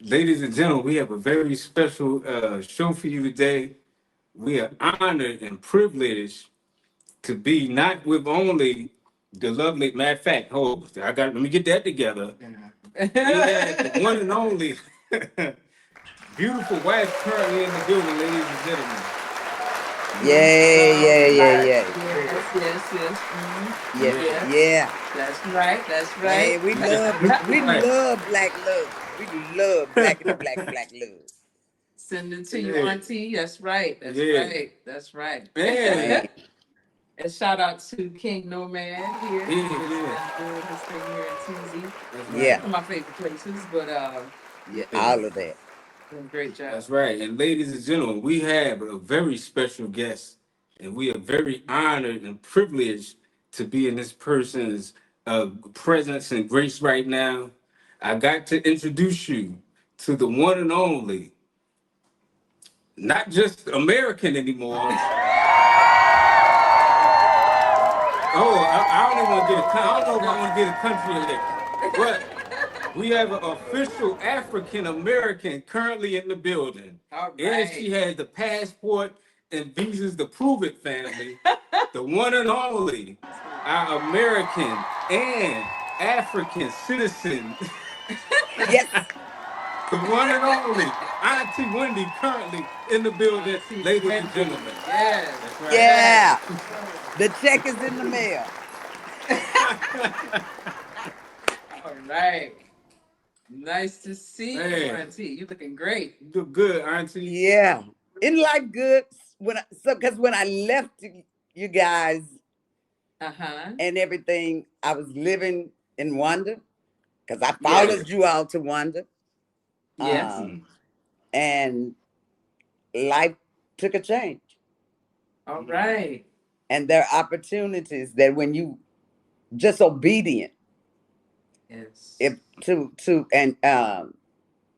Ladies and gentlemen, we have a very special show for you today. We are honored and privileged to be not with only the lovely, matter of fact, hold, let me get that together. We have the one and only beautiful wife currently in the building, ladies and gentlemen. Yay, yay, yay, Right. yay. Yes, yes, yes. Yeah, Yes, yeah. that's right. That's Man, right. Beautiful we wife. love black love. We love black and the black love. Send it to you, Yeah, Auntie. That's right. That's yeah. right. That's right. Man, Man, And shout out to King Nomad here. yeah, He's yeah. doing his thing here in TZ. That's yeah, right. One of my favorite places, but yeah, Yeah. all of that. doing a great job. That's right. And ladies and gentlemen, we have a very special guest, and we are very honored and privileged to be in this person's presence and grace right now. I got to introduce you to the one and only, not just American anymore. Oh, I don't even want to get I don't know if I want to get a country in there, but we have an official African American currently in the building. All And she right. has the passport and visas to prove it, family. The one and only, our American and African citizen, Yes, the one and only Auntie Wynndie currently in the building, Auntie ladies and Winndy. gentlemen. Yes. That's right. yeah. Yes. The check is in the mail. All right. Nice to see you, Man, Auntie. You looking great. you look good, Auntie. Yeah. In life good because when I left you guys Uh-huh. and everything, I was living in Rwanda because I Yeah. followed you all to Rwanda. Yes. Mm. And life took a change. All right. And there are opportunities that when you just obedient Yes. if to and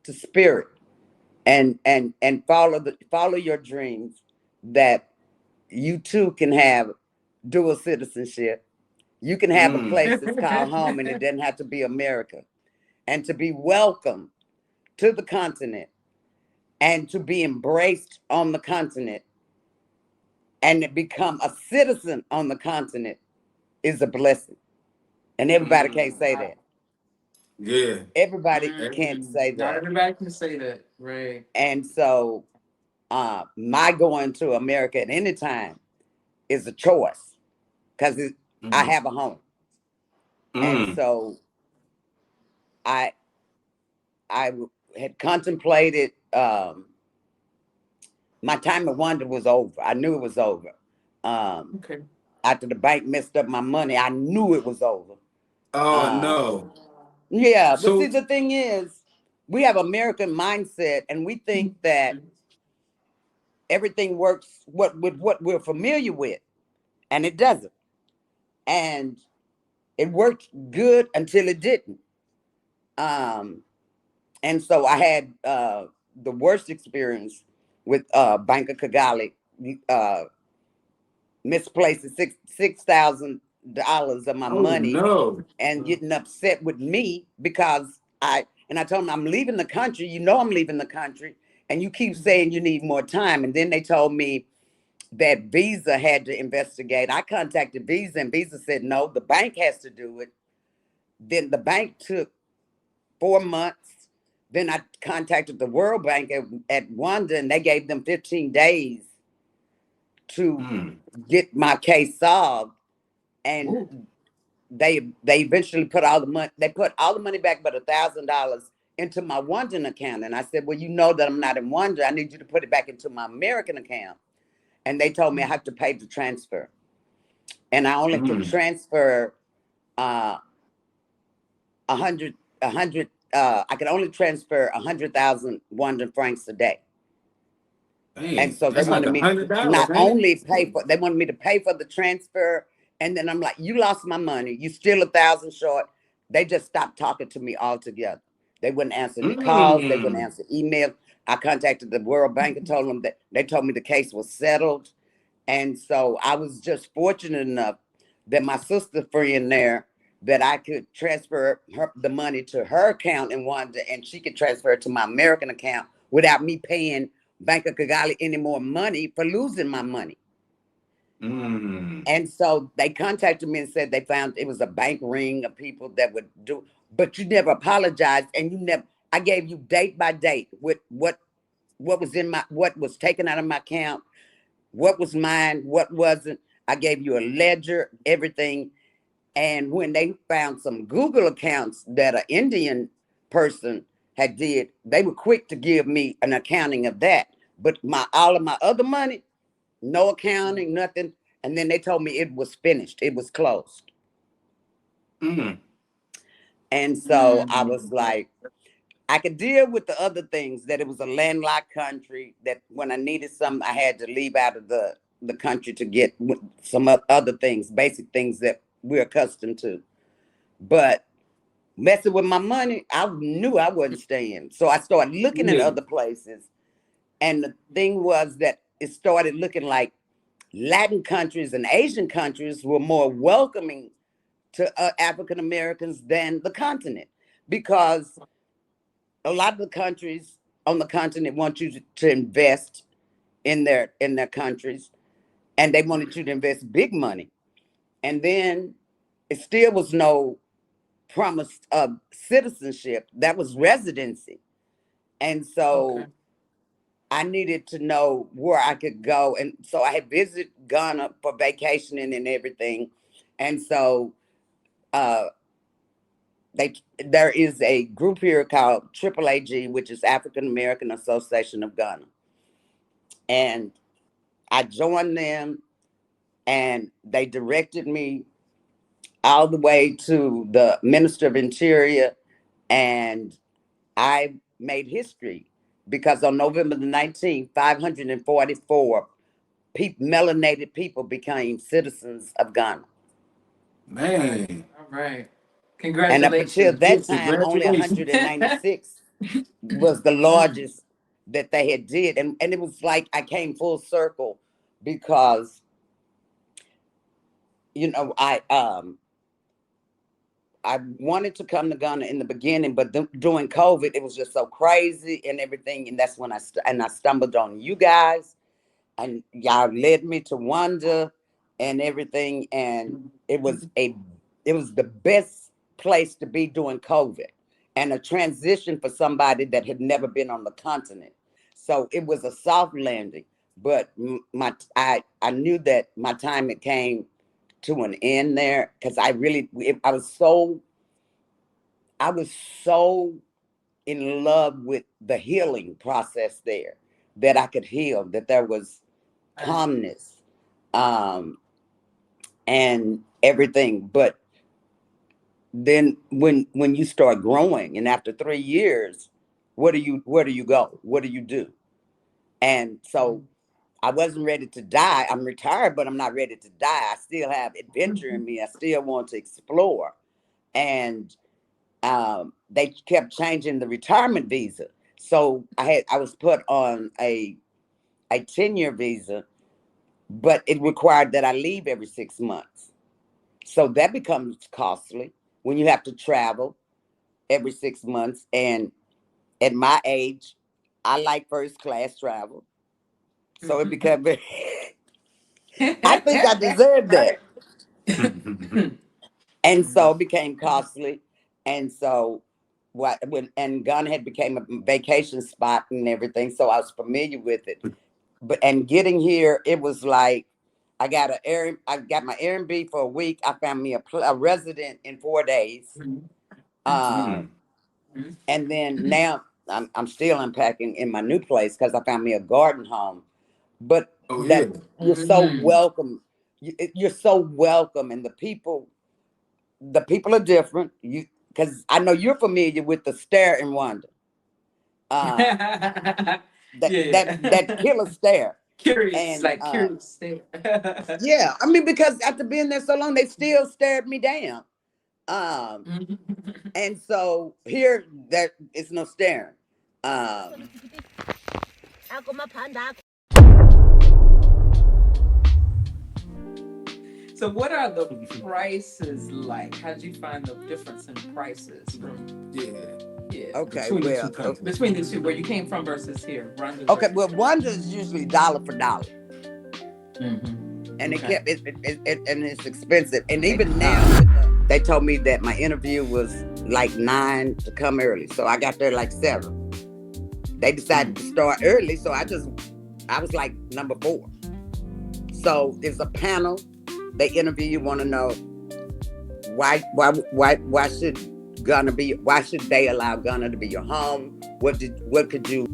to spirit and follow your dreams, that you too can have dual citizenship. You can have a Mm. place that's called home and it doesn't have to be America. And to be welcome to the continent and to be embraced on the continent and to become a citizen on the continent is a blessing. And everybody can't Mm. say Wow. that. Yeah. Everybody can't Every- say Not that. everybody can say that. Right. And so my going to America at any time is a choice because I mm. have a home. And Mm. so I I had contemplated my time at Wonder was over. I knew it was over. Um, Okay. After the bank messed up my money, I knew it was over. Oh Um, no. yeah, but see, So the thing is, we have American mindset, and we think that everything works with what we're familiar with, and it doesn't. And it worked good until it didn't. Um, and so I had the worst experience with Bank of Kigali uh, misplacing $6,000 of my oh money no. and getting upset with me because I told them I'm leaving the country. You know I'm leaving the country, and you keep saying you need more time. And then they told me that Visa had to investigate. I contacted Visa, and Visa said no, the bank has to do it. Then the bank took 4 months. Then I contacted the World Bank at Rwanda, and they gave them 15 days to Mm. get my case solved. And Ooh. they eventually put all the money. They put all the money back, but $1,000 into my Rwandan account. And I said, "Well, you know that I'm not in Rwanda. I need you to put it back into my American account." And they told me I have to pay the transfer, and I only could Mm. transfer uh, a hundred. I could only transfer 100,000 Rwandan francs a day. And Man, so they that's like wanted me to $100, not ain't it? only they wanted me to pay for the transfer. And then I'm like, you lost my money. You still 1,000 short. They just stopped talking to me altogether. They wouldn't answer any calls. They wouldn't Mm. answer emails. I contacted the World Bank and told them that they told me the case was settled. And so I was just fortunate enough that my sister friend there that I could transfer the money to her account in Rwanda, and she could transfer it to my American account without me paying Bank of Kigali any more money for losing my money. And so they contacted me and said they found it was a bank ring of people that would do, but you never apologized, and you never. I gave you date by date with what was in what was taken out of my account, what was mine, what wasn't. I gave you a ledger, everything. And when they found some Google accounts that an Indian person had did, they were quick to give me an accounting of that. But all of my other money, no accounting, nothing. And then they told me it was finished. It was closed. And so I was like, I could deal with the other things, that it was a landlocked country, that when I needed something, I had to leave out of the country to get some other things, basic things that we're accustomed to. But messing with my money, I knew I wasn't staying. So I started looking at other places. And the thing was that it started looking like Latin countries and Asian countries were more welcoming to African Americans than the continent, because a lot of the countries on the continent want you to invest in their countries, and they wanted you to invest big money. And then it still was no promise of citizenship. That was residency. And so I needed to know where I could go. And so I had visited Ghana for vacationing and everything. And so there is a group here called AAAG, which is African American Association of Ghana. And I joined them, and they directed me all the way to the Minister of Interior, and I made history because on November the 19th, 544 melanated people became citizens of Ghana. Man. All right. And up until Congratulations. that time, only Congratulations. 196 was the largest that they had did. And it was like I came full circle because, you know, I wanted to come to Ghana in the beginning, but during COVID, it was just so crazy and everything. And that's when I stumbled on you guys, and y'all led me to Rwanda and everything. And it was the best place to be during COVID, and a transition for somebody that had never been on the continent. So it was a soft landing, but I knew that my time had came to an end there, because I was so in love with the healing process there, that I could heal, that there was calmness, and everything. But then when you start growing, and after 3 years, where do you go? What do you do? And so I wasn't ready to die. I'm retired, but I'm not ready to die. I still have adventure in me. I still want to explore. And they kept changing the retirement visa. So I was put on a 10-year visa, but it required that I leave every 6 months. So that becomes costly when you have to travel every 6 months. And at my age, I like first class travel. So it became very, I think I deserved that. And so it became costly. And so and Ghana had became a vacation spot and everything. So I was familiar with it. And getting here, it was like, I got my Airbnb for a week. I found me a resident in 4 days. And then now I'm still unpacking in my new place, because I found me a garden home. But you're so welcome. You're so welcome, and the people are different. Because I know you're familiar with the stare in Rwanda. That killer stare. Curious, And like curious stare. yeah, I mean, because after being there so long, they still stared me down. And so here, there is no staring. So what are the prices like? How did you find the difference in prices from Okay, between the well, two countries. between the two, where you came from versus here? Rwanda okay, versus well, Rwanda is usually dollar for dollar, and it Okay. kept and it's expensive. And even now, they told me that my interview was like 9 to come early, so I got there like 7. They decided to start early, so I was like number 4. So it's a panel. They interview you, want to know why should Ghana be? Why should they allow Ghana to be your home? What could you